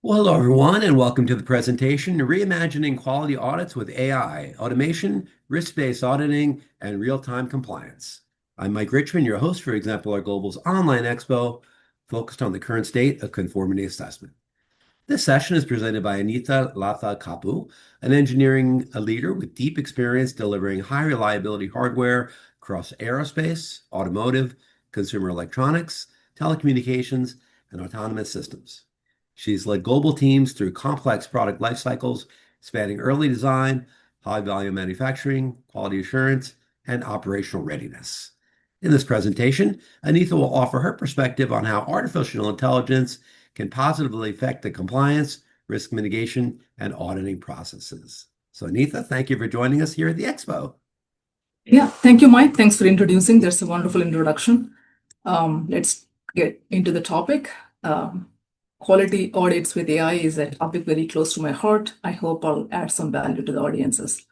Well, hello, everyone, and welcome to the presentation, Reimagining Quality Audits with AI, Automation, Risk-Based Auditing, and Real-Time Compliance. I'm Mike Richmond, your host for Exemplar Global's online expo, focused on the current state of conformity assessment. This session is presented by Anita Latha-Kapu, an engineering leader with deep experience delivering high reliability hardware across aerospace, automotive, consumer electronics, telecommunications, and autonomous systems. She's led global teams through complex product life cycles spanning early design, high-volume manufacturing, quality assurance, and operational readiness. In this presentation, Anita will offer her perspective on how artificial intelligence can positively affect the compliance, risk mitigation, and auditing processes. So, Anita, thank you for joining us here at the Expo. Yeah, thank you, Mike. Thanks for introducing. That's a wonderful introduction. Let's get into the topic. Quality audits with AI is a topic very close to my heart. I hope I'll add some value to the audiences.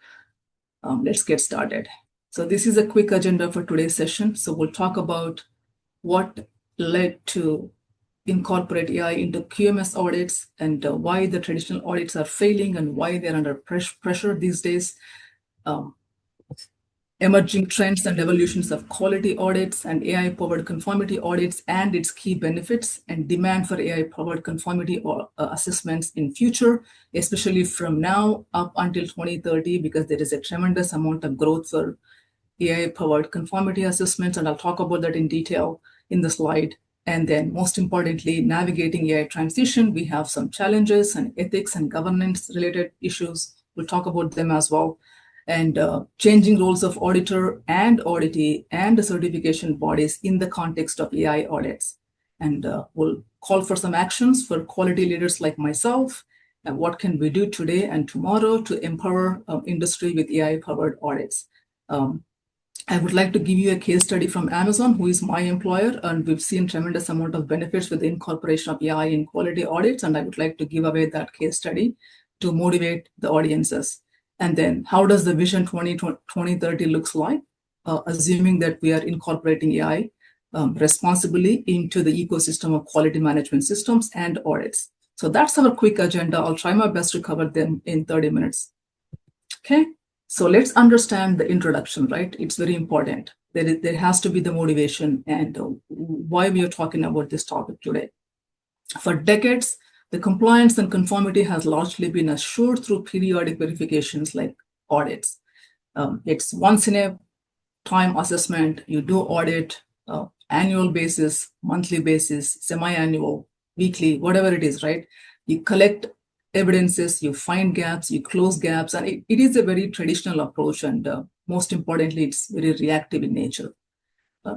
Let's get started. So this is a quick agenda for today's session. So we'll talk about what led to incorporate AI into QMS audits and why the traditional audits are failing and why they're under pressure these days. Emerging trends and evolutions of quality audits and AI-powered conformity audits and its key benefits and demand for AI-powered conformity assessments in future, especially from now up until 2030, because there is a tremendous amount of growth for AI-powered conformity assessments, and I'll talk about that in detail in the slide. And then most importantly, navigating AI transition, we have some challenges and ethics and governance related issues. We'll talk about them as well. And changing roles of auditor and auditee and the certification bodies in the context of AI audits. And we'll call for some actions for quality leaders like myself. And what can we do today and tomorrow to empower industry with AI-powered audits? I would like to give you a case study from Amazon, who is my employer, and we've seen tremendous amount of benefits with the incorporation of AI in quality audits, and I would like to give away that case study to motivate the audiences. And then how does the Vision 2030 looks like, assuming that we are incorporating AI responsibly into the ecosystem of quality management systems and audits. So that's our quick agenda. I'll try my best to cover them in 30 minutes. Okay, so let's understand the introduction, right? It's very important. There has to be the motivation and why we are talking about this topic today. For decades, the compliance and conformity has largely been assured through periodic verifications like audits. It's once in a time assessment. You do audit annual basis, monthly basis, semi-annual, weekly, whatever it is, right? You collect evidences, you find gaps, you close gaps, and it is a very traditional approach, and most importantly, it's very reactive in nature.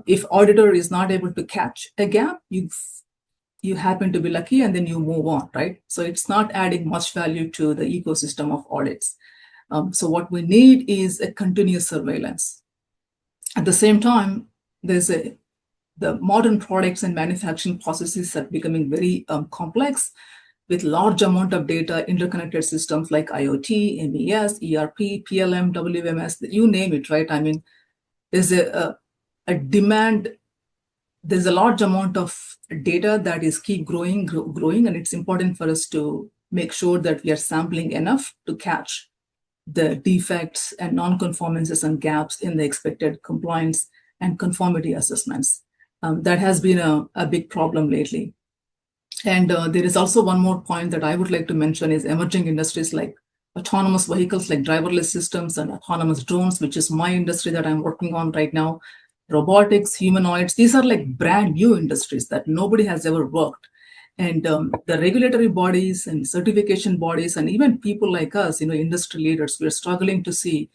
If auditor is not able to catch a gap, you happen to be lucky and then you move on, right? So it's not adding much value to the ecosystem of audits. So what we need is a continuous surveillance. At the same time, the modern products and manufacturing processes are becoming very complex with large amount of data, interconnected systems like IoT, MES, ERP, PLM, WMS, you name it, right? I mean, there's a demand. There's a large amount of data that is keep growing, and it's important for us to make sure that we are sampling enough to catch the defects and non-conformances and gaps in the expected compliance and conformity assessments. That has been a big problem lately. And there is also one more point that I would like to mention is emerging industries like autonomous vehicles like driverless systems and autonomous drones, which is my industry that I'm working on right now. Robotics, humanoids, these are like brand new industries that nobody has ever worked. And the regulatory bodies and certification bodies and even people like us, industry leaders, we're struggling to see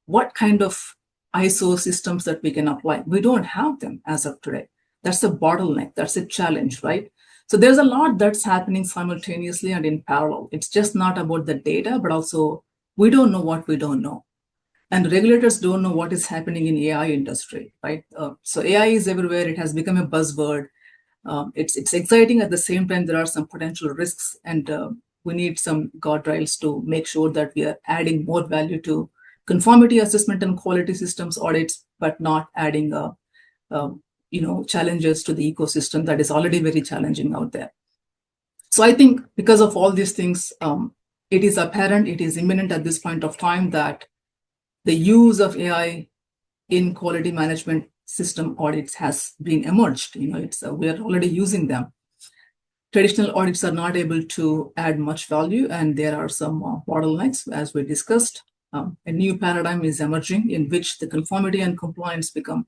what kind of ISO systems that we can apply. We don't have them as of today. That's a bottleneck. That's a challenge, right? So there's a lot that's happening simultaneously and in parallel. It's just not about the data, but also we don't know what we don't know. And regulators don't know what is happening in AI industry, right? So AI is everywhere. It has become a buzzword. It's exciting. At the same time, there are some potential risks, and we need some guardrails to make sure that we are adding more value to conformity assessment and quality systems audits, but not adding challenges to the ecosystem that is already very challenging out there. So I think because of all these things, it is apparent, it is imminent at this point of time that the use of AI in quality management system audits has been emerged. We are already using them. Traditional audits are not able to add much value, and there are some bottlenecks, as we discussed. A new paradigm is emerging in which the conformity and compliance become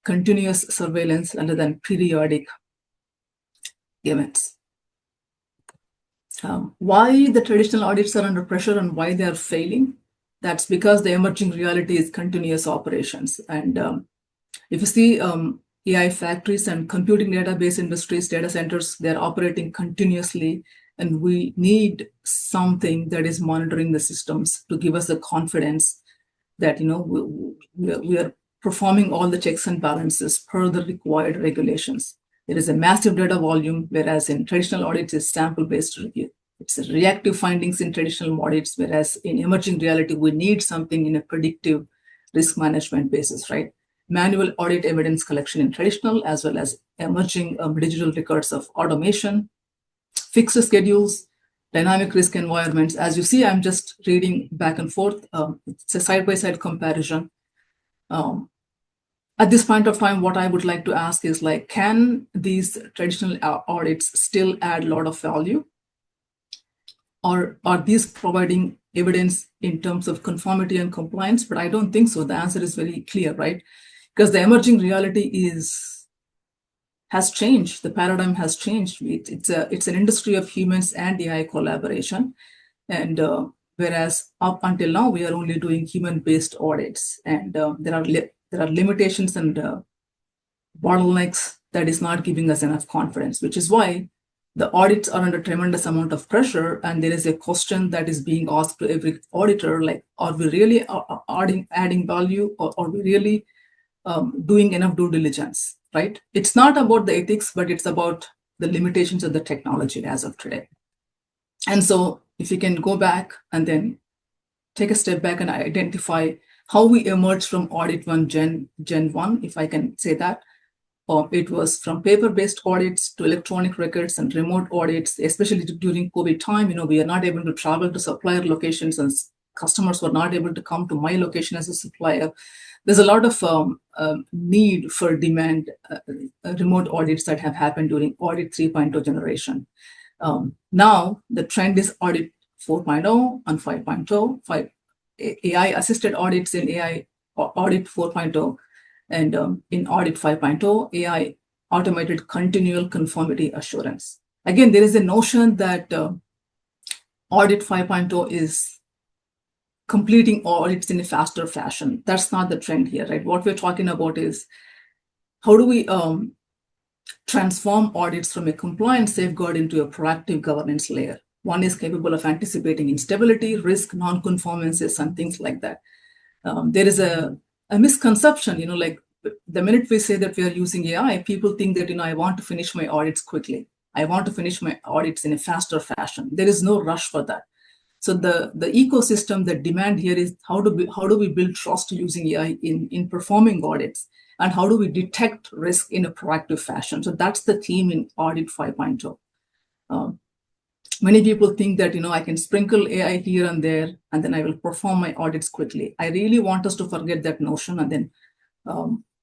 continuous surveillance rather than periodic events. Why the traditional audits are under pressure and why they are failing? That's because the emerging reality is continuous operations. And if you see AI factories and computing database industries, data centers, they're operating continuously. And we need something that is monitoring the systems to give us the confidence that we are performing all the checks and balances per the required regulations. There is a massive data volume, whereas in traditional audits, it's sample-based review. It's reactive findings in traditional audits, whereas in emerging reality, we need something in a predictive risk management basis, right? Manual audit evidence collection in traditional, as well as emerging digital records of automation, fixed schedules, dynamic risk environments. As you see, I'm just reading back and forth. It's a side-by-side comparison. At this point of time, what I would like to ask is, like, can these traditional audits still add a lot of value? Or are these providing evidence in terms of conformity and compliance? But I don't think so. The answer is very clear, right? Because the emerging reality has changed. The paradigm has changed. It's an industry of humans and AI collaboration. And whereas up until now, we are only doing human-based audits. And there are limitations and bottlenecks that is not giving us enough confidence, which is why the audits are under tremendous amount of pressure. And there is a question that is being asked to every auditor, like, are we really adding value, or are we really doing enough due diligence, right? It's not about the ethics, but it's about the limitations of the technology as of today. And so if you can go back and then take a step back and identify how we emerged from audit one, Gen 1, if I can say that. It was from paper-based audits to electronic records and remote audits, especially during COVID time. We are not able to travel to supplier locations, and customers were not able to come to my location as a supplier. There's a lot of need for demand remote audits that have happened during Audit 3.0 generation. Now, the trend is Audit 4.0 and 5.0, AI-assisted audits in AI Audit 4.0, and in Audit 5.0, AI automated continual conformity assurance. Again, there is a notion that Audit 5.0 is completing audits in a faster fashion. That's not the trend here, right? What we're talking about is how do we transform audits from a compliance safeguard into a proactive governance layer. One is capable of anticipating instability, risk, non-conformances, and things like that. There is a misconception, like the minute we say that we are using AI, people think that, I want to finish my audits quickly. I want to finish my audits in a faster fashion. There is no rush for that. So the ecosystem, the demand here is how do we build trust using AI in performing audits, and how do we detect risk in a proactive fashion? So that's the theme in Audit 5.0. Many people think that, I can sprinkle AI here and there, and then I will perform my audits quickly. I really want us to forget that notion and then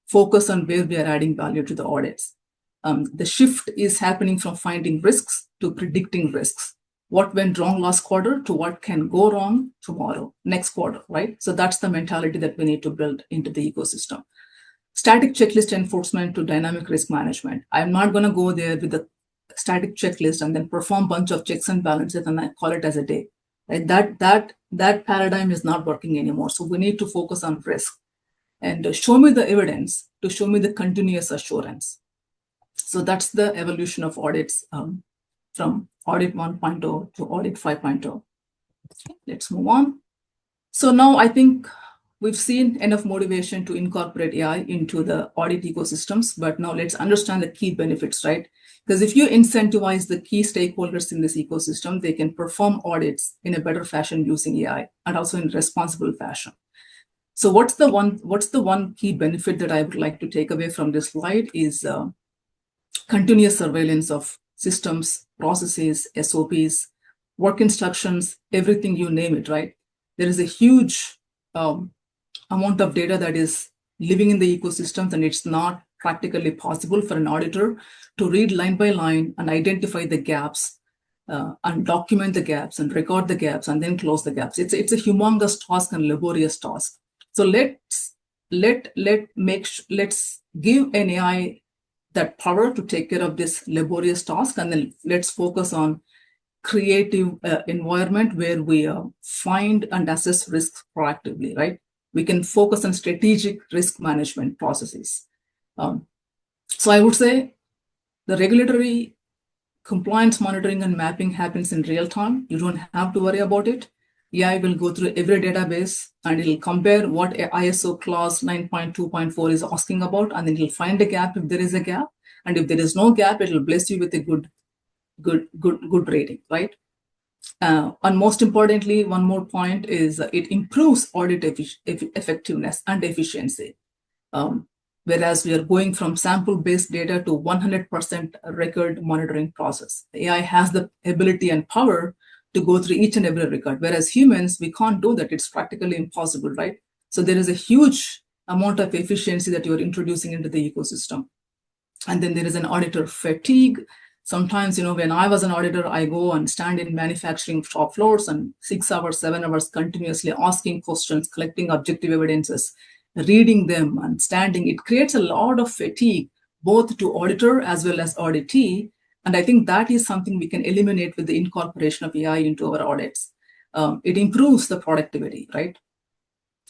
focus on where we are adding value to the audits. The shift is happening from finding risks to predicting risks. What went wrong last quarter to what can go wrong tomorrow, next quarter, right? So that's the mentality that we need to build into the ecosystem. Static checklist enforcement to dynamic risk management. I'm not going to go there with the static checklist and then perform a bunch of checks and balances and I call it as a day. Right? That paradigm is not working anymore. So we need to focus on risk and show me the evidence to show me the continuous assurance. So that's the evolution of audits from Audit 1.0 to Audit 5.0. Let's move on. So now I think we've seen enough motivation to incorporate AI into the audit ecosystems, but now let's understand the key benefits, right? Because if you incentivize the key stakeholders in this ecosystem, they can perform audits in a better fashion using AI and also in responsible fashion. So what's the one key benefit that I would like to take away from this slide is continuous surveillance of systems processes, SOPs, work instructions, everything, you name it, right? There is a huge amount of data that is living in the ecosystems, and it's not practically possible for an auditor to read line by line and identify the gaps and document the gaps and record the gaps and then close the gaps. It's a humongous task and laborious task. So let's give an AI that power to take care of this laborious task, and then let's focus on creative environment where we find and assess risks proactively, right? We can focus on strategic risk management processes. So I would say the regulatory compliance monitoring and mapping happens in real time. You don't have to worry about it. AI will go through every database and it'll compare what ISO clause 9.2.4 is asking about, and then it'll find a gap if there is a gap. And if there is no gap, it'll bless you with a good rating, right? And most importantly, one more point is it improves audit effectiveness and efficiency. Whereas we are going from sample-based data to 100% record monitoring process. The AI has the ability and power to go through each and every record, whereas humans, we can't do that. It's practically impossible, right? So there is a huge amount of efficiency that you're introducing into the ecosystem. And then there is an auditor fatigue. Sometimes, when I was an auditor, I go and stand in manufacturing shop floors and 6 hours, 7 hours continuously asking questions, collecting objective evidences, reading them and standing. It creates a lot of fatigue, both to auditor as well as auditee. And I think that is something we can eliminate with the incorporation of AI into our audits. It improves the productivity, right?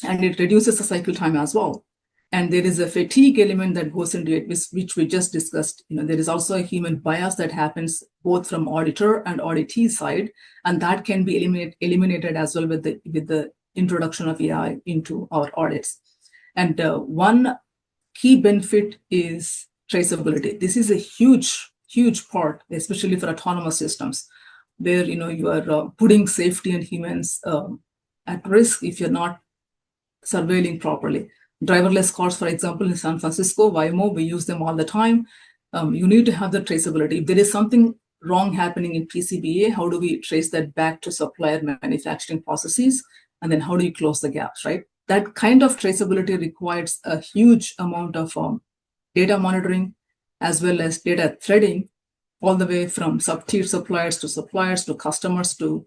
And it reduces the cycle time as well. And there is a fatigue element that goes into it, which we just discussed. There is also a human bias that happens both from auditor and auditee side, and that can be eliminated as well with the introduction of AI into our audits. And one key benefit is traceability. This is a huge part, especially for autonomous systems, where you are putting safety and humans at risk if you're not surveilling properly. Driverless cars, for example, in San Francisco, Waymo, we use them all the time. You need to have the traceability. If there is something wrong happening in PCBA, how do we trace that back to supplier manufacturing processes? And then how do you close the gaps, right? That kind of traceability requires a huge amount of data monitoring as well as data threading, all the way from sub-tier suppliers to customers to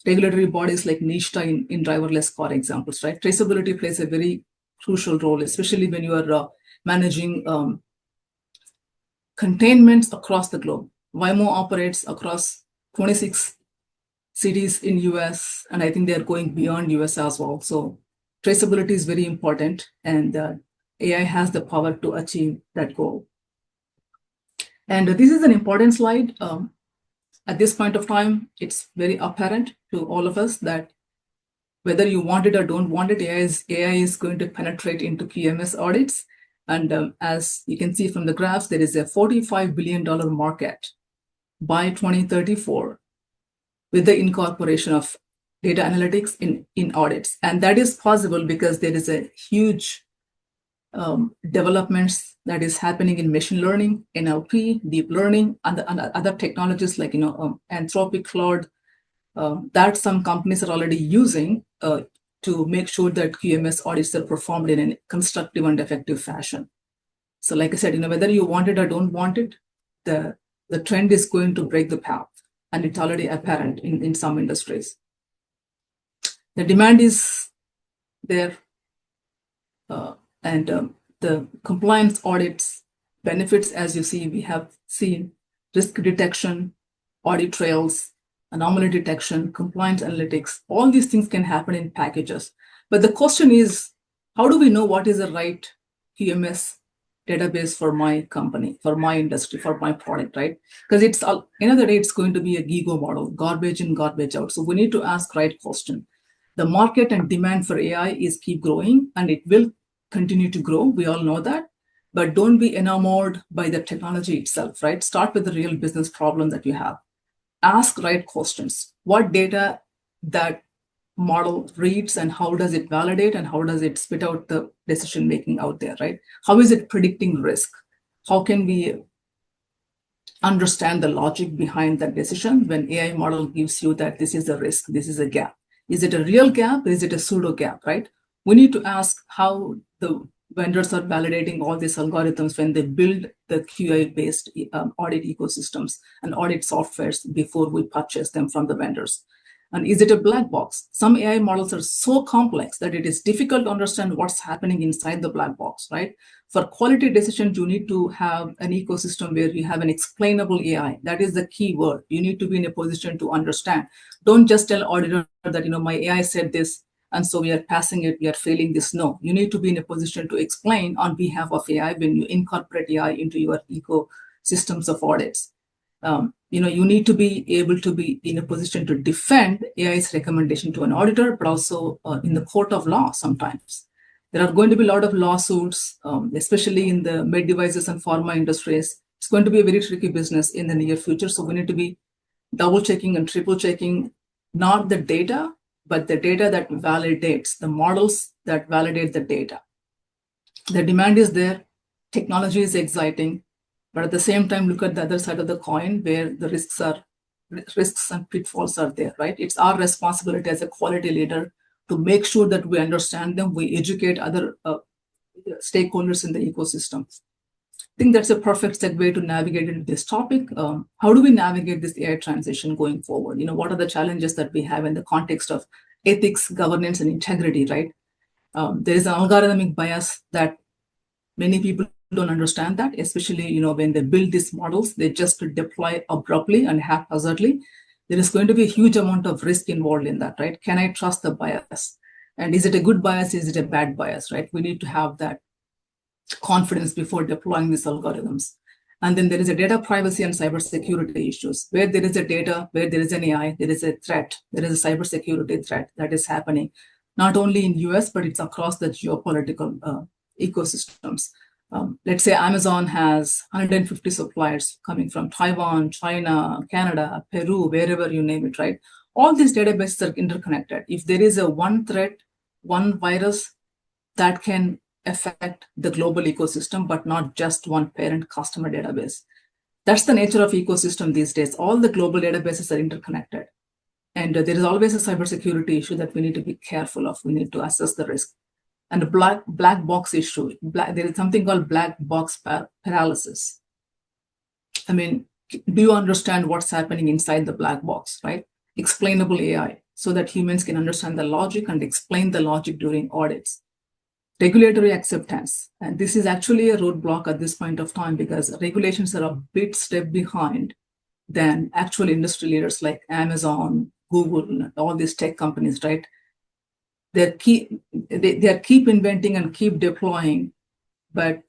regulatory bodies like NISTA in driverless car examples, right? Traceability plays a very crucial role, especially when you are managing containments across the globe. Waymo operates across 26 cities in US, and I think they're going beyond US as well. So traceability is very important, and AI has the power to achieve that goal. And this is an important slide. At this point of time, it's very apparent to all of us that whether you want it or don't want it, AI is going to penetrate into QMS audits. And as you can see from the graphs, there is a $45 billion market by 2034 with the incorporation of data analytics in audits. And that is possible because there is a huge developments that is happening in machine learning, NLP, deep learning, and other technologies like Anthropic, Claude, that some companies are already using to make sure that QMS audits are performed in a constructive and effective fashion. So like I said, whether you want it or don't want it, the trend is going to break the path, and it's already apparent in some industries. The demand is there, and the compliance audits benefits, as you see, we have seen risk detection, audit trails, anomaly detection, compliance analytics. All these things can happen in packages. But the question is, how do we know what is the right QMS database for my company, for my industry, for my product, right? Because it's end of the day, it's going to be a GIGO model, garbage in, garbage out. So we need to ask right question. The market and demand for AI is keep growing, and it will continue to grow. We all know that. But don't be enamored by the technology itself, right? Start with the real business problem that you have. Ask right questions. What data that model reads, and how does it validate, and how does it spit out the decision making out there, right? How is it predicting risk? How can we understand the logic behind that decision when AI model gives you that this is a risk, this is a gap. Is it a real gap? Is it a pseudo gap, right? We need to ask how the vendors are validating all these algorithms when they build the QA-based audit ecosystems and audit softwares before we purchase them from the vendors. And is it a black box? Some AI models are so complex that it is difficult to understand what's happening inside the black box, right? For quality decisions, you need to have an ecosystem where you have an explainable AI. That is the key word. You need to be in a position to understand. Don't just tell auditor that, my AI said this, and so we are passing it, we are failing this. No, you need to be in a position to explain on behalf of AI when you incorporate AI into your ecosystems of audits. You need to be able to be in a position to defend AI's recommendation to an auditor, but also in the court of law sometimes. There are going to be a lot of lawsuits, especially in the med devices and pharma industries. It's going to be a very tricky business in the near future. So we need to be double checking and triple checking, not the data, but the data that validates, the models that validate the data. The demand is there, technology is exciting, but at the same time, look at the other side of the coin where the risks and pitfalls are there, right? It's our responsibility as a quality leader to make sure that we understand them, we educate other stakeholders in the ecosystem. I think that's a perfect segue to navigate into this topic. How do we navigate this AI transition going forward? What are the challenges that we have in the context of ethics, governance, and integrity, right? There is an algorithmic bias that many people don't understand that, especially when they build these models, they just deploy abruptly and haphazardly. There is going to be a huge amount of risk involved in that, right? Can I trust the bias? And is it a good bias? Is it a bad bias, right? We need to have that confidence before deploying these algorithms. And then there is a data privacy and cybersecurity issues. Where there is a data, where there is an AI, there is a threat, there is a cybersecurity threat that is happening, not only in US, but it's across the geopolitical ecosystems. Let's say Amazon has 150 suppliers coming from Taiwan, China, Canada, Peru, wherever you name it, right? All these databases are interconnected. If there is a one threat, one virus, that can affect the global ecosystem, but not just one parent customer database. That's the nature of ecosystem these days. All the global databases are interconnected. And there is always a cybersecurity issue that we need to be careful of. We need to assess the risk. And the black box issue, there is something called black box paralysis. I mean, do you understand what's happening inside the black box, right? Explainable AI, so that humans can understand the logic and explain the logic during audits. Regulatory acceptance. And this is actually a roadblock at this point of time because regulations are a bit step behind than actual industry leaders like Amazon, Google, and all these tech companies, right? They keep inventing and keep deploying, but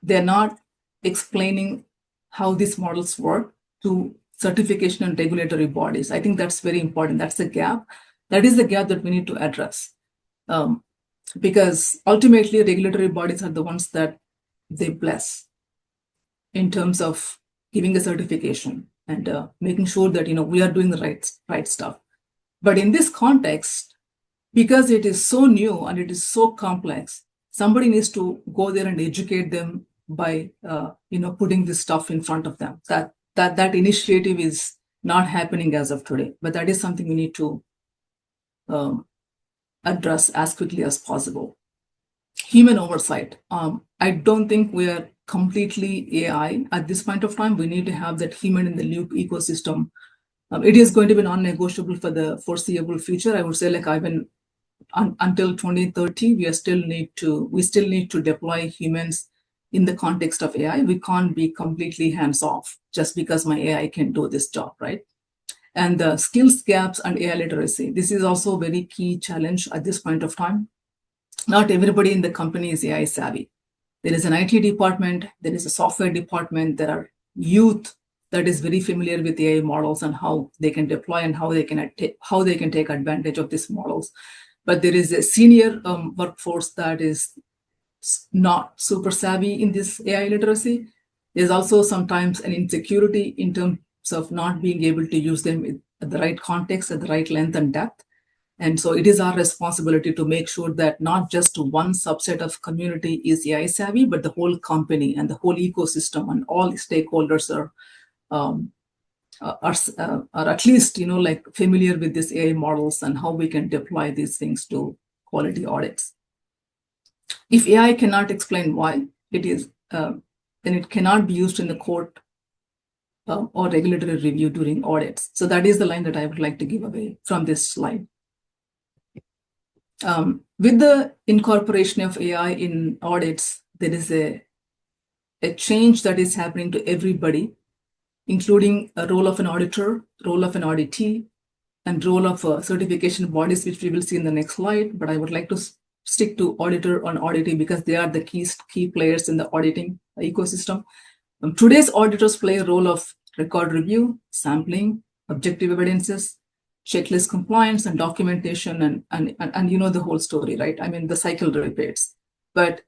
they're not explaining how these models work to certification and regulatory bodies. I think that's very important. That's the gap. That is the gap that we need to address. Because ultimately regulatory bodies are the ones that they bless in terms of giving a certification and making sure that we are doing the right stuff. But in this context, because it is so new and it is so complex, somebody needs to go there and educate them by putting this stuff in front of them. That initiative is not happening as of today, but that is something we need to address as quickly as possible. Human oversight. I don't think we are completely AI at this point of time. We need to have that human in the loop ecosystem. It is going to be non-negotiable for the foreseeable future. I would say, like until 2030, we still need to deploy humans in the context of AI. We can't be completely hands-off just because my AI can do this job, right? And the skills gaps and AI literacy. This is also a very key challenge at this point of time. Not everybody in the company is AI savvy. There is an IT department, there is a software department, there are youth that is very familiar with AI models and how they can deploy and how they can take advantage of these models. But there is a senior workforce that is not super savvy in this AI literacy. There's also sometimes an insecurity in terms of not being able to use them at the right context, at the right length and depth. And so it is our responsibility to make sure that not just one subset of community is AI savvy, but the whole company and the whole ecosystem and all stakeholders are are at least, like familiar with these AI models and how we can deploy these things to quality audits. If AI cannot explain why it is, then it cannot be used in the court or regulatory review during audits. So that is the line that I would like to give away from this slide. With the incorporation of AI in audits, there is a change that is happening to everybody, including a role of an auditor, role of an auditee, and role of certification bodies, which we will see in the next slide. But I would like to stick to auditor and auditee because they are the key players in the auditing ecosystem. Today's auditors play a role of record review, sampling, objective evidences, checklist compliance, and documentation, and you know the whole story, right? I mean, the cycle repeats. But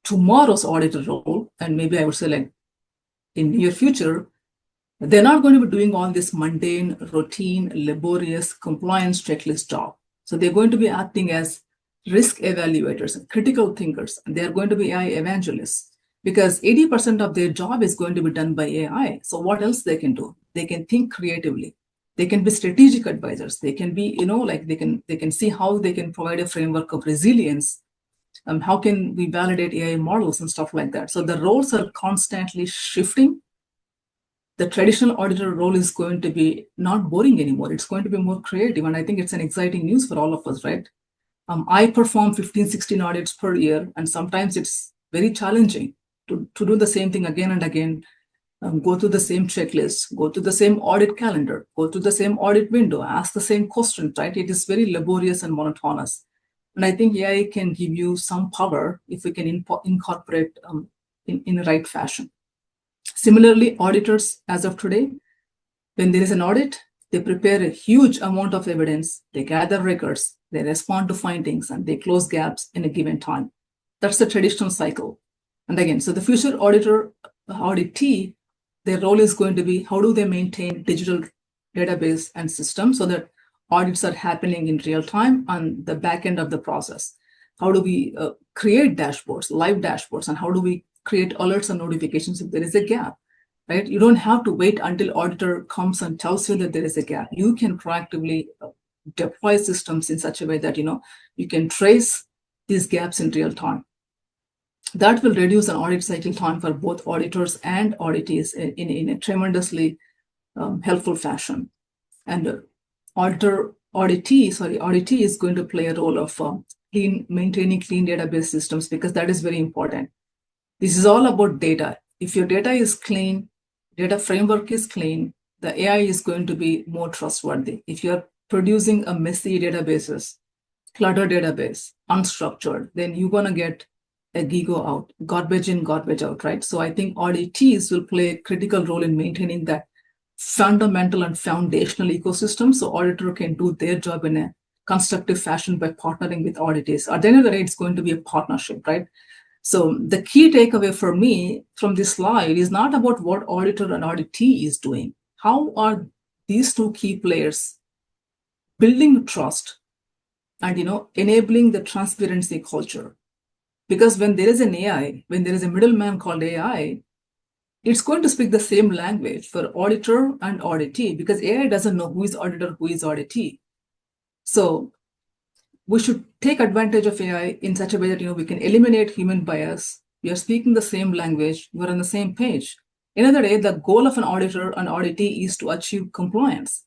tomorrow's auditor role, and maybe I would say like in near future, they're not going to be doing all this mundane, routine, laborious compliance checklist job. So they're going to be acting as risk evaluators, critical thinkers, and they're going to be AI evangelists because 80% of their job is going to be done by AI. So what else they can do? They can think creatively. They can be strategic advisors. They can be, like they can see how they can provide a framework of resilience. How can we validate AI models and stuff like that? So the roles are constantly shifting. The traditional auditor role is going to be not boring anymore. It's going to be more creative. And I think it's an exciting news for all of us, right? I perform 15, 16 audits per year, and sometimes it's very challenging to do the same thing again and again, go through the same checklist, go to the same audit calendar, go to the same audit window, ask the same question, right? It is very laborious and monotonous. And I think AI can give you some power if we can incorporate in the right fashion. Similarly, auditors, as of today, when there is an audit, they prepare a huge amount of evidence, they gather records, they respond to findings, and they close gaps in a given time. That's the traditional cycle. And again, so the future auditor, auditee, their role is going to be how do they maintain digital database and systems so that audits are happening in real time on the back end of the process? How do we create dashboards, live dashboards, and how do we create alerts and notifications if there is a gap, right? You don't have to wait until auditor comes and tells you that there is a gap. You can proactively deploy systems in such a way that, you can trace these gaps in real time. That will reduce an audit cycle time for both auditors and auditees in a tremendously helpful fashion. And auditee is going to play a role of maintaining clean database systems because that is very important. This is all about data. If your data is clean, data framework is clean, the AI is going to be more trustworthy. If you're producing a messy databases, cluttered database, unstructured, then you're going to get a GIGO out, garbage in, garbage out, right? So I think auditees will play a critical role in maintaining that fundamental and foundational ecosystem so auditor can do their job in a constructive fashion by partnering with auditees. At the end of the day, it's going to be a partnership, right? So the key takeaway for me from this slide is not about what auditor and auditee is doing. How are these two key players building trust and enabling the transparency culture? Because when there is an AI, when there is a middleman called AI, it's going to speak the same language for auditor and auditee because AI doesn't know who is auditor, who is auditee. So we should take advantage of AI in such a way that we can eliminate human bias. We are speaking the same language. We're on the same page. Another day, the goal of an auditor and auditee is to achieve compliance.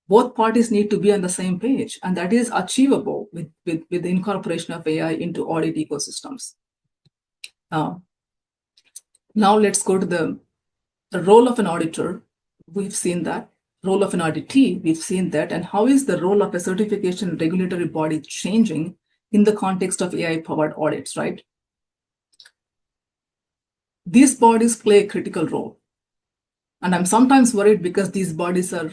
Both parties need to be on the same page, and that is achievable with the incorporation of AI into audit ecosystems. Now let's go to the role of an auditor. We've seen that. Role of an auditee, we've seen that. And how is the role of a certification regulatory body changing in the context of AI-powered audits, right? These bodies play a critical role. And I'm sometimes worried because these bodies are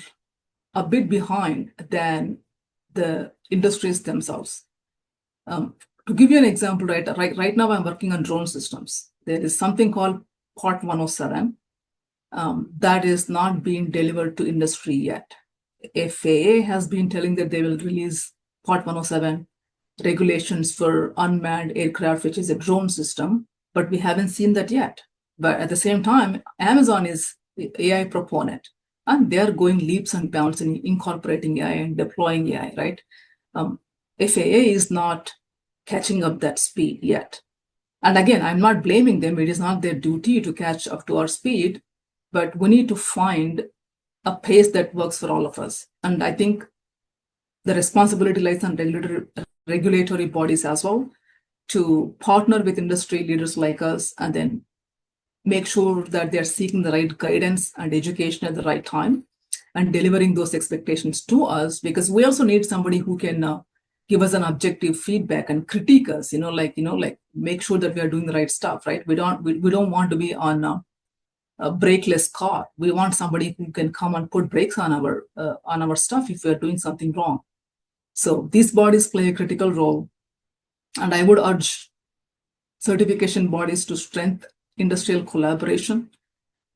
a bit behind than the industries themselves. To give you an example, right now I'm working on drone systems. There is something called Part 107 that is not being delivered to industry yet. FAA has been telling that they will release Part 107 regulations for unmanned aircraft, which is a drone system, but we haven't seen that yet. But at the same time, Amazon is AI proponent, and they are going leaps and bounds in incorporating AI and deploying AI, right? FAA is not catching up that speed yet. And again, I'm not blaming them. It is not their duty to catch up to our speed, but we need to find a pace that works for all of us. And I think the responsibility lies on regulatory bodies as well to partner with industry leaders like us and then make sure that they're seeking the right guidance and education at the right time and delivering those expectations to us, because we also need somebody who can give us an objective feedback and critique us, like make sure that we are doing the right stuff, right? We don't want to be on a brakeless car. We want somebody who can come and put brakes on our stuff if we are doing something wrong. So these bodies play a critical role, and I would urge certification bodies to strengthen industrial collaboration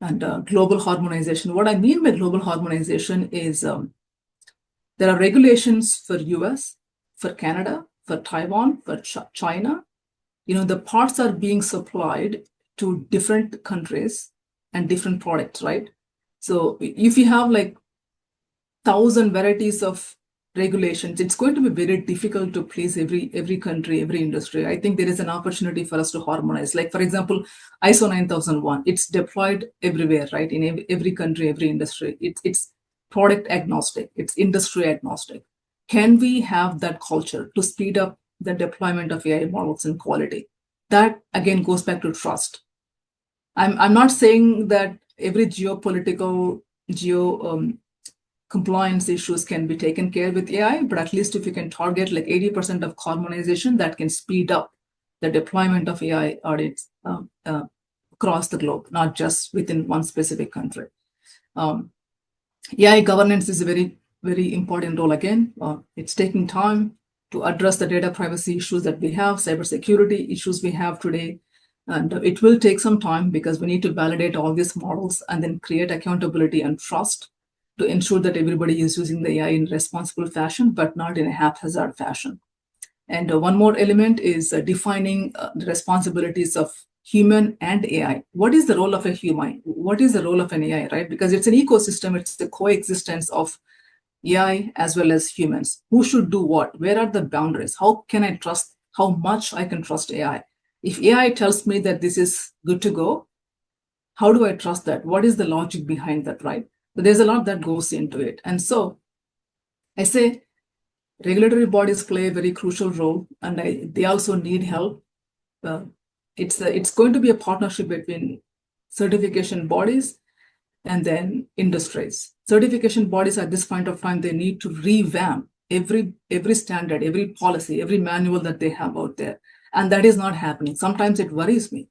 and global harmonization. What I mean by global harmonization is there are regulations for US, for Canada, for Taiwan, for China. The parts are being supplied to different countries and different products, right? So if you have like 1,000 varieties of regulations, it's going to be very difficult to please every country, every industry. I think there is an opportunity for us to harmonize. Like, for example, ISO 9001, it's deployed everywhere, right? In every country, every industry. It's product agnostic, it's industry agnostic. Can we have that culture to speed up the deployment of AI models and quality? That again goes back to trust. I'm not saying that every geopolitical compliance issues can be taken care with AI, but at least if you can target like 80% of harmonization, that can speed up the deployment of AI audits across the globe, not just within one specific country. AI governance is a very, very important role again. It's taking time to address the data privacy issues that we have, cybersecurity issues we have today. And it will take some time because we need to validate all these models and then create accountability and trust to ensure that everybody is using the AI in a responsible fashion, but not in a haphazard fashion. And one more element is defining the responsibilities of human and AI. What is the role of a human? What is the role of an AI, right? Because it's an ecosystem, it's the coexistence of AI as well as humans. Who should do what? Where are the boundaries? How can I trust, how much I can trust AI? If AI tells me that this is good to go, how do I trust that? What is the logic behind that, right? So there's a lot that goes into it. And so I say regulatory bodies play a very crucial role, and they also need help. It's going to be a partnership between certification bodies and then industries. Certification bodies at this point of time, they need to revamp every standard, every policy, every manual that they have out there. And that is not happening. Sometimes it worries me.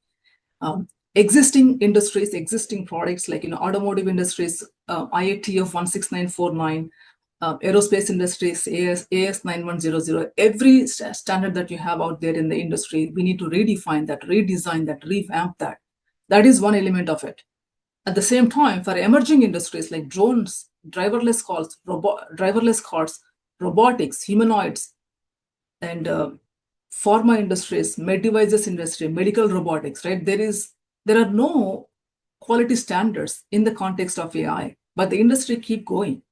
Existing industries, existing products like automotive industries, IATF 16949, aerospace industries, AS 9100, every standard that you have out there in the industry, we need to redefine that, redesign that, revamp that. That is one element of it. At the same time, for emerging industries like drones, driverless cars, robotics, humanoids, and pharma industries, med devices industry, medical robotics, right? There are no quality standards in the context of AI, but the industry keep going.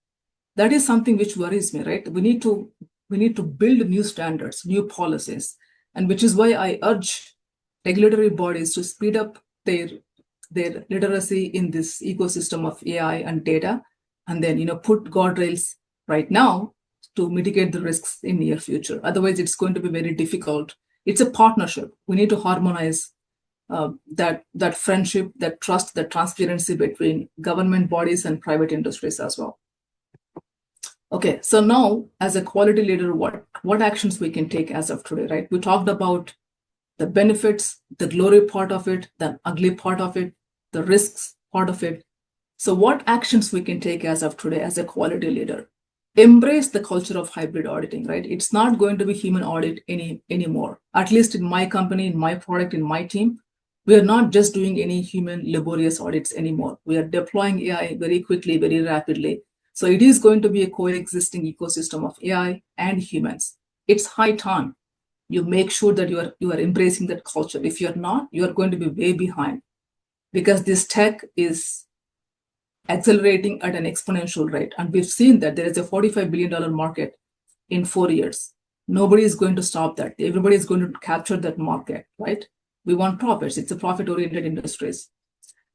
That is something which worries me, right? We need to build new standards, new policies, and which is why I urge regulatory bodies to speed up their literacy in this ecosystem of AI and data, and then put guardrails right now to mitigate the risks in near future. Otherwise, it's going to be very difficult. It's a partnership. We need to harmonize that friendship, that trust, that transparency between government bodies and private industries as well. Okay, so now as a quality leader, what actions we can take as of today, right? We talked about the benefits, the glory part of it, the ugly part of it, the risks part of it. So what actions we can take as of today as a quality leader? Embrace the culture of hybrid auditing, right? It's not going to be human audit anymore. At least in my company, in my product, in my team, we are not just doing any human laborious audits anymore. We are deploying AI very quickly, very rapidly. So it is going to be a coexisting ecosystem of AI and humans. It's high time you make sure that you are embracing that culture. If you're not, you are going to be way behind, because this tech is accelerating at an exponential rate. And we've seen that there is a $45 billion market in 4 years. Nobody is going to stop that. Everybody is going to capture that market, right? We want profits. It's a profit-oriented industries.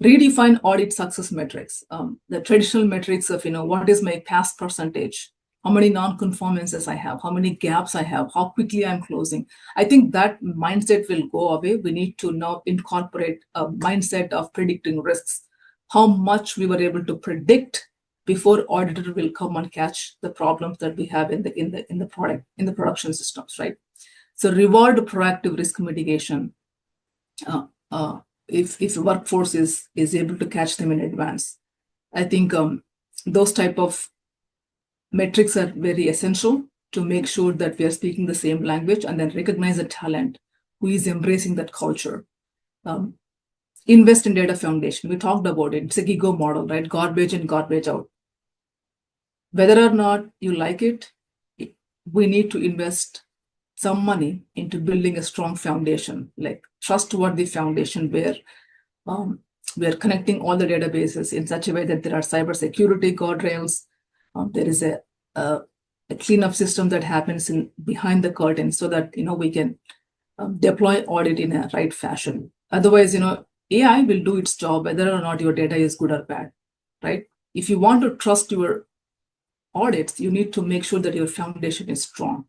Redefine audit success metrics. The traditional metrics of, what is my pass percentage? How many non-conformances I have? How many gaps I have? How quickly I'm closing? I think that mindset will go away. We need to now incorporate a mindset of predicting risks. How much we were able to predict before auditor will come and catch the problems that we have in the production systems, right? So reward proactive risk mitigation. If the workforce is able to catch them in advance, I think those type of metrics are very essential to make sure that we are speaking the same language, and then recognize the talent who is embracing that culture. Invest in data foundation. We talked about it. It's a GIGO model, right? Garbage in, garbage out. Whether or not you like it, we need to invest some money into building a strong foundation, like trustworthy foundation, where we are connecting all the databases in such a way that there are cybersecurity guardrails. There is a cleanup system that happens behind the curtain, so that we can deploy audit in a right fashion. Otherwise, AI will do its job whether or not your data is good or bad, right? If you want to trust your audits, you need to make sure that your foundation is strong.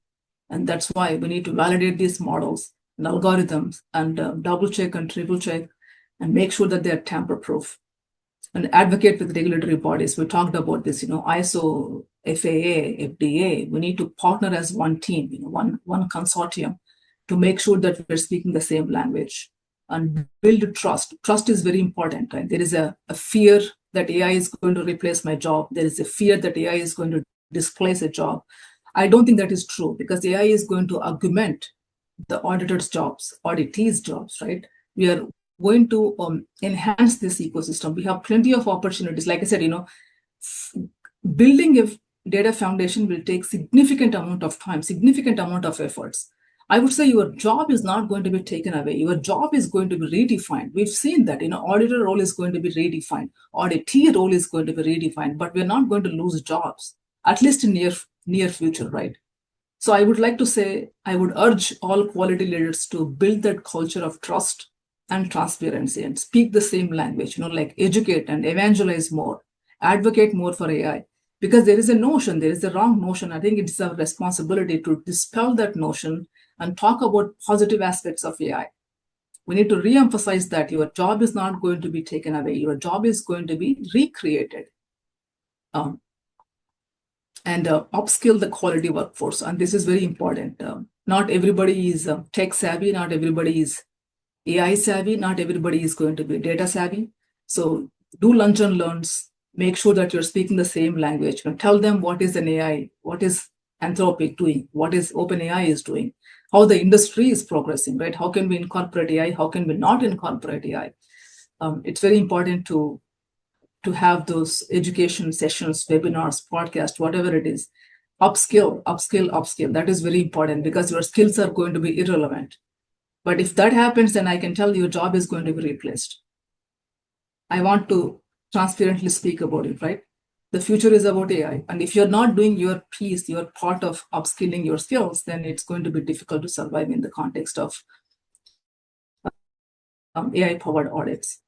And that's why we need to validate these models and algorithms and double check and triple check and make sure that they're tamper proof. And advocate with regulatory bodies. We talked about this, ISO, FAA, FDA. We need to partner as one team, one consortium, to make sure that we're speaking the same language and build trust. Trust is very important, right? There is a fear that AI is going to replace my job. There is a fear that AI is going to displace a job. I don't think that is true, because AI is going to augment the auditor's jobs, auditees' jobs, right? We are going to enhance this ecosystem. We have plenty of opportunities. Like I said, building a data foundation will take significant amount of time, significant amount of efforts. I would say your job is not going to be taken away. Your job is going to be redefined. We've seen that, auditor role is going to be redefined. Auditee role is going to be redefined, but we're not going to lose jobs, at least in near future, right? So I would like to say, I would urge all quality leaders to build that culture of trust and transparency and speak the same language, like educate and evangelize more, advocate more for AI. Because there is a notion, there is a wrong notion. I think it's our responsibility to dispel that notion and talk about positive aspects of AI. We need to re-emphasize that your job is not going to be taken away. Your job is going to be recreated. And upskill the quality workforce. And this is very important. Not everybody is tech savvy. Not everybody is AI savvy. Not everybody is going to be data savvy. So do lunch and learns. Make sure that you're speaking the same language. Tell them what is an AI, what is Anthropic doing, what is OpenAI is doing, how the industry is progressing, right? How can we incorporate AI? How can we not incorporate AI? It's very important to have those education sessions, webinars, podcasts, whatever it is. Upskill. That is very important, because your skills are going to be irrelevant. But if that happens, then I can tell you your job is going to be replaced. I want to transparently speak about it, right? The future is about AI. And if you're not doing your piece, your part of upskilling your skills, then it's going to be difficult to survive in the context of AI-powered audits.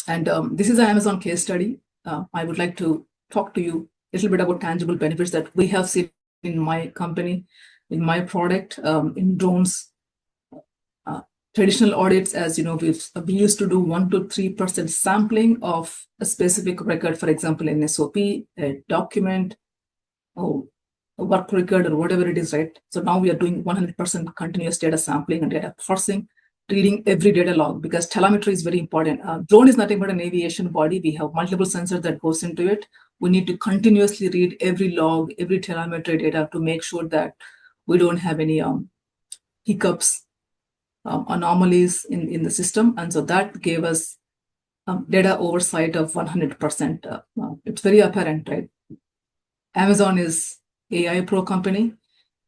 And this is an Amazon case study. I would like to talk to you a little bit about tangible benefits that we have seen in my company, in my product, in drones. Traditional audits, as you know, we used to do 1 to 3% sampling of a specific record, for example, an SOP, a document, or a work record, or whatever it is, right? So now we are doing 100% continuous data sampling and data parsing, reading every data log, because telemetry is very important. Drone is nothing but an aviation body. We have multiple sensors that goes into it. We need to continuously read every log, every telemetry data to make sure that we don't have any hiccups, anomalies in the system. And so that gave us data oversight of 100%. It's very apparent, right? Amazon is AI Pro company,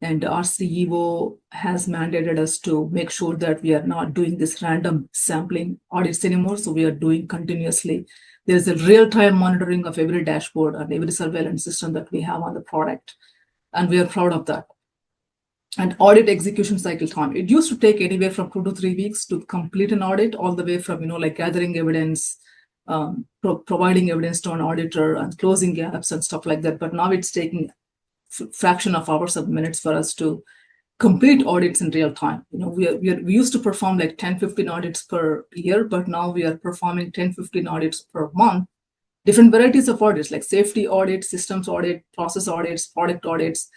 and our CEO has mandated us to make sure that we are not doing this random sampling audits anymore. So we are doing continuously There's a real-time monitoring of every dashboard and every surveillance system that we have on the product. And we are proud of that. And audit execution cycle time. It used to take anywhere from 2 to 3 weeks to complete an audit, all the way from, like gathering evidence, providing evidence to an auditor and closing gaps and stuff like that. But now it's taking fraction of hours of minutes for us to complete audits in real time. We used to perform like 10, 15 audits per year, but now we are performing 10, 15 audits per month. Different varieties of audits like safety audit, systems audit, process audits, product audits,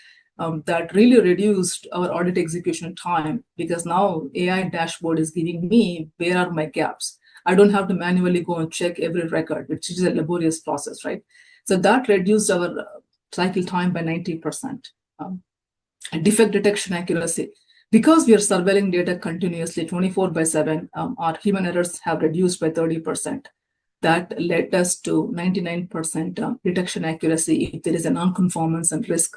that really reduced our audit execution time, because now AI dashboard is giving me where are my gaps. I don't have to manually go and check every record, which is a laborious process, right? So that reduced our cycle time by 90%. And defect detection accuracy. Because we are surveilling data continuously 24/7, our human errors have reduced by 30%. That led us to 99% detection accuracy if there is a non-conformance and risk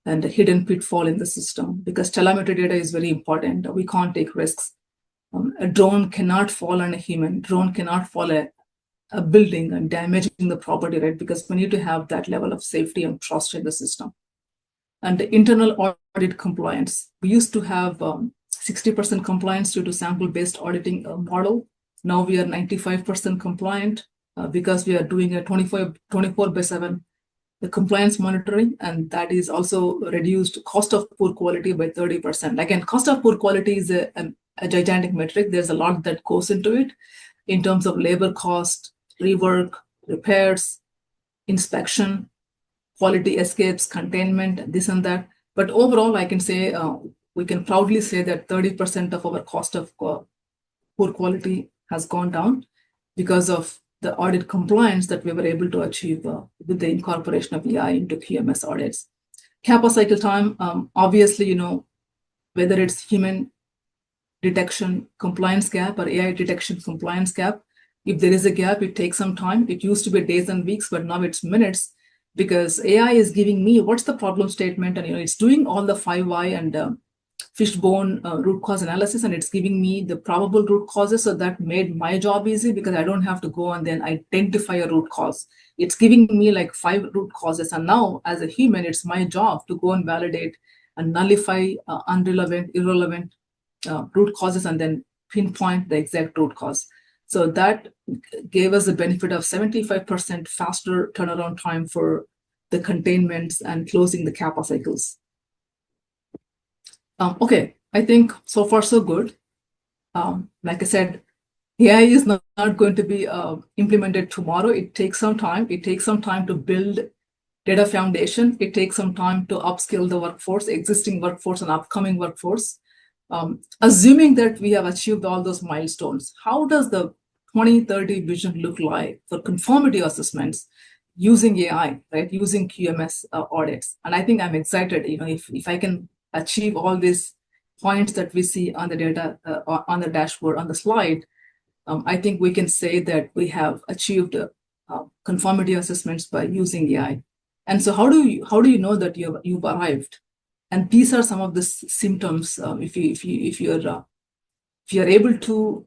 and a hidden pitfall in the system, because telemetry data is very important. We can't take risks. A drone cannot fall on a human. Drone cannot fall a building and damaging the property, right? Because we need to have that level of safety and trust in the system. And the internal audit compliance. We used to have 60% compliance due to sample-based auditing model. Now we are 95% compliant because we are doing a 24/7 the compliance monitoring, and that is also reduced cost of poor quality by 30%. Again, cost of poor quality is a gigantic metric. There's a lot that goes into it in terms of labor cost, rework, repairs, inspection, quality escapes, containment, this and that. But overall, I can say we can proudly say that 30% of our cost of poor quality has gone down because of the audit compliance that we were able to achieve with the incorporation of AI into QMS audits. CAPA cycle time, obviously, whether it's human detection compliance gap or AI detection compliance gap, if there is a gap, it takes some time. It used to be days and weeks, but now it's minutes, because AI is giving me what's the problem statement, and it's doing all the 5 why and fishbone root cause analysis, and it's giving me the probable root causes. So that made my job easy, because I don't have to go and then identify a root cause. It's giving me like 5 root causes, and now as a human, it's my job to go and validate and nullify irrelevant root causes and then pinpoint the exact root cause. So that gave us the benefit of 75% faster turnaround time for the containments and closing the CAPA cycles. Okay, I think so far so good. Like I said, AI is not going to be implemented tomorrow. It takes some time. It takes some time to build data foundation. It takes some time to upskill the workforce, existing workforce and upcoming workforce. Assuming that we have achieved all those milestones, how does the 2030 vision look like for conformity assessments using AI, right? Using QMS audits. And I think I'm excited, if I can achieve all these points that we see on the data, on the dashboard, on the slide, I think we can say that we have achieved conformity assessments by using AI. And so how do you know that you've arrived? And these are some of the symptoms. If you're able to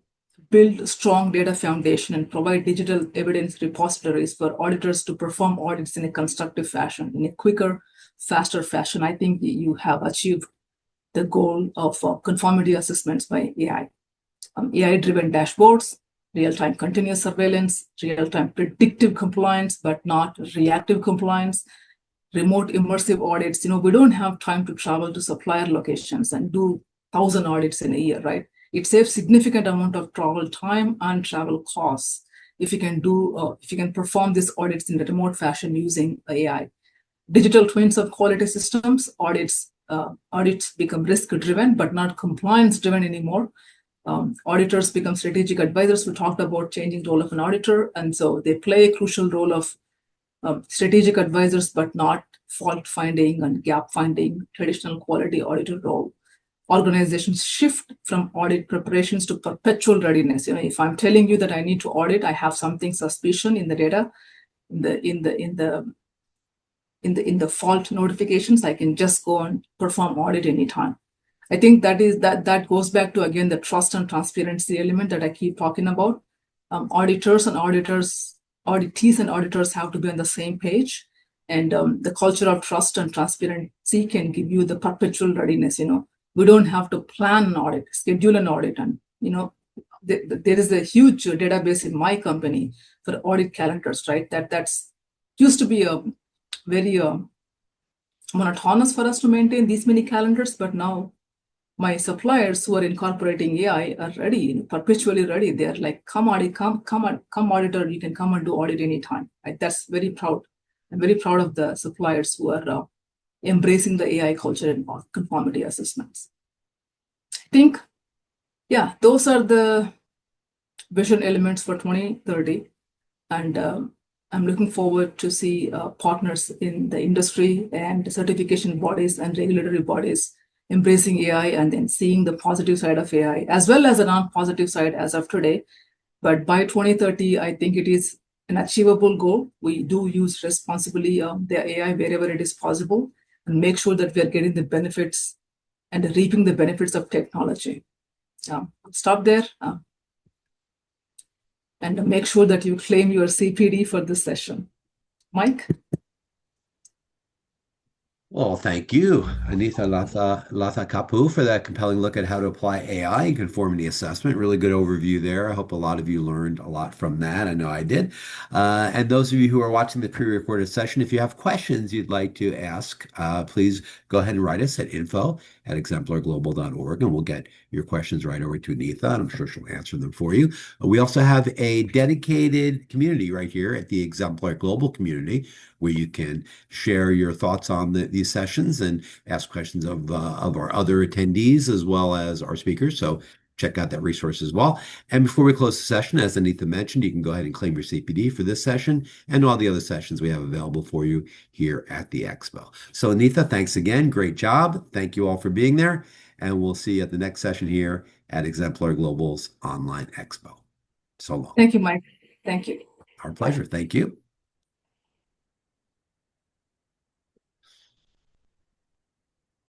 build strong data foundation and provide digital evidence repositories for auditors to perform audits in a constructive fashion, in a quicker, faster fashion, I think you have achieved the goal of conformity assessments by AI. AI-driven dashboards, real-time continuous surveillance, real-time predictive compliance, but not reactive compliance, remote immersive audits. We don't have time to travel to supplier locations and do 1,000 audits in a year, right? It saves significant amount of travel time and travel costs if you can perform these audits in a remote fashion using AI. Digital twins of quality systems, audits become risk-driven, but not compliance-driven anymore. Auditors become strategic advisors. We talked about changing the role of an auditor, and so they play a crucial role of strategic advisors, but not fault finding and gap finding, traditional quality auditor role. Organizations shift from audit preparations to perpetual readiness. If I'm telling you that I need to audit, I have something suspicion in the data, in the fault notifications, I can just go and perform audit anytime. I think that goes back to, again, the trust and transparency element that I keep talking about. Auditors and auditors auditees and auditors have to be on the same page. And the culture of trust and transparency can give you the perpetual readiness. We don't have to plan an audit, schedule an audit, and there is a huge database in my company for audit calendars, right? That's used to be a very monotonous for us to maintain these many calendars, but now my suppliers who are incorporating AI are ready, perpetually ready. They're like, come audit, come auditor, you can come and do audit anytime. Right? That's very proud. I'm very proud of the suppliers who are embracing the AI culture and conformity assessments. I think, yeah, those are the vision elements for 2030. And I'm looking forward to see partners in the industry and certification bodies and regulatory bodies embracing AI and then seeing the positive side of AI as well as a non-positive side as of today. But by 2030, I think it is an achievable goal. We do use responsibly the AI wherever it is possible and make sure that we are getting the benefits and reaping the benefits of technology. I'll stop there and make sure that you claim your CPD for this session. Mike? Well, thank you, Anita Latha Kapu, for that compelling look at how to apply AI in conformity assessment. Really good overview there. I hope a lot of you learned a lot from that. I know I did. And those of you who are watching the pre-recorded session, if you have questions you'd like to ask, please go ahead and write us at info@exemplarglobal.org, and we'll get your questions right over to Anita, and I'm sure she'll answer them for you. We also have a dedicated community right here at the Exemplar Global community where you can share your thoughts on these sessions and ask questions of our other attendees as well as our speakers. So check out that resource as well. And before we close the session, as Anita mentioned, you can go ahead and claim your CPD for this session and all the other sessions we have available for you here at the Expo. So Anita, thanks again. Great job. Thank you all for being there. And we'll see you at the next session here at Exemplar Global's Online Expo. So long. Thank you, Mike. Thank you. Our pleasure. Thank you.